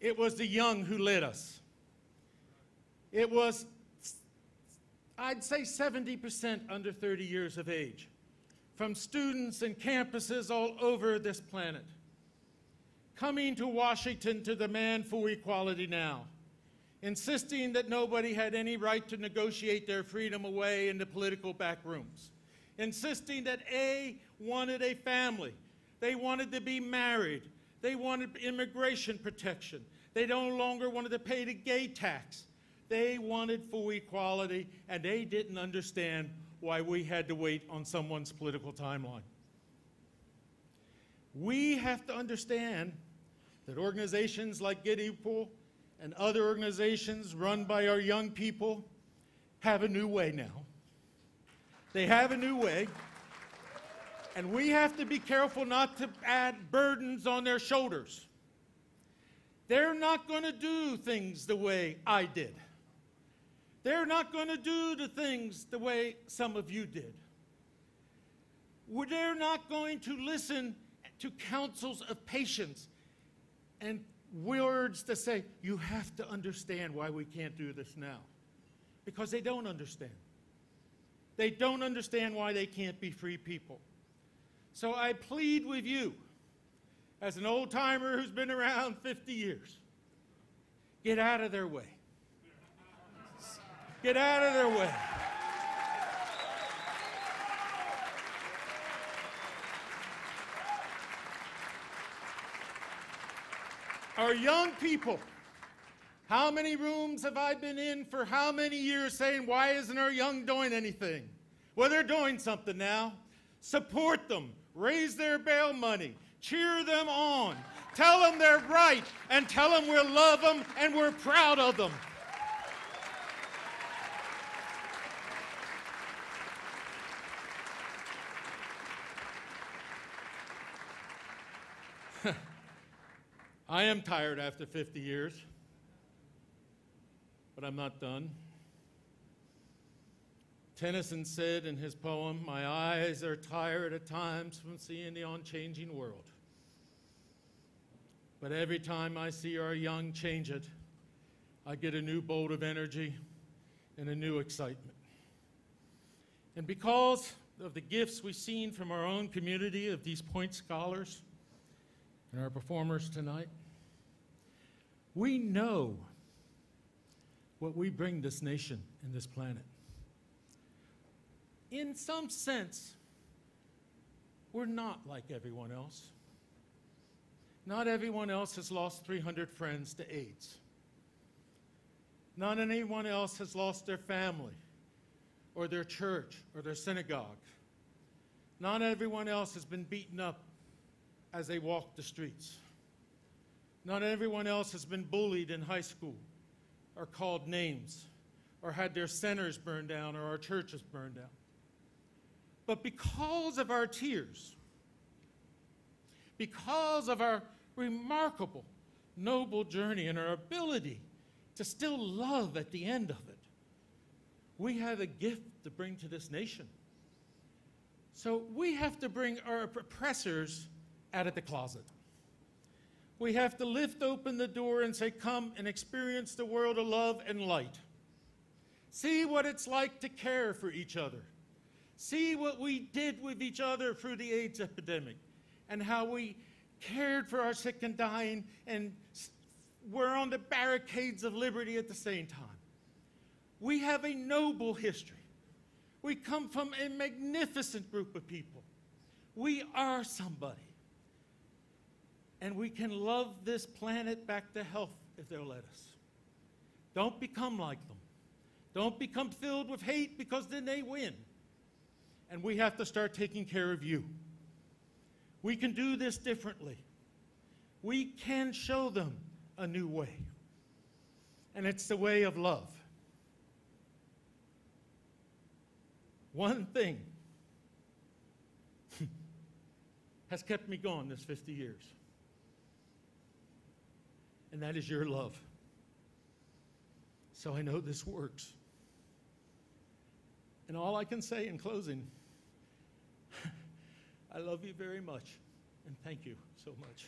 it was the young who led us. It was, I'd say, 70% under 30 years of age, from students and campuses all over this planet, coming to Washington to demand full equality now, insisting that nobody had any right to negotiate their freedom away in the political back rooms, insisting that A wanted a family, they wanted to be married, they wanted immigration protection, they no longer wanted to pay the gay tax, they wanted full equality, and they didn't understand why we had to wait on someone's political timeline. We have to understand that organizations like Get Equal and other organizations run by our young people have a new way now. They have a new way, and we have to be careful not to add burdens on their shoulders. They're not going to do things the way I did. They're not going to do the things the way some of you did. They're not going to listen to counsels of patience and words that say, you have to understand why we can't do this now. Because they don't understand. They don't understand why they can't be free people. So I plead with you, as an old-timer who's been around 50 years, get out of their way. Get out of their way. Our young people, how many rooms have I been in for how many years saying, why isn't our young doing anything? Well, they're doing something now. Support them. Raise their bail money. Cheer them on. Tell them they're right, and tell them we'll love them and we're proud of them. I am tired after 50 years, but I'm not done. Tennyson said in his poem, "My eyes are tired at times from seeing the unchanging world. But every time I see our young change it, I get a new bolt of energy and a new excitement." And because of the gifts we've seen from our own community of these Point Scholars and our performers tonight, we know what we bring this nation and this planet. In some sense, we're not like everyone else. Not everyone else has lost 300 friends to AIDS. Not anyone else has lost their family or their church or their synagogue. Not everyone else has been beaten up as they walk the streets. Not everyone else has been bullied in high school or called names or had their centers burned down or our churches burned down. But because of our tears, because of our remarkable, noble journey and our ability to still love at the end of it, we have a gift to bring to this nation. So we have to bring our oppressors out of the closet. We have to lift open the door and say, come and experience the world of love and light. See what it's like to care for each other. See what we did with each other through the AIDS epidemic and how we cared for our sick and dying and were on the barricades of liberty at the same time. We have a noble history. We come from a magnificent group of people. We are somebody. And we can love this planet back to health if they'll let us. Don't become like them. Don't become filled with hate, because then they win. And we have to start taking care of you. We can do this differently. We can show them a new way. And it's the way of love. One thing has kept me going this 50 years. And that is your love. So I know this works. And all I can say in closing, I love you very much, and thank you so much.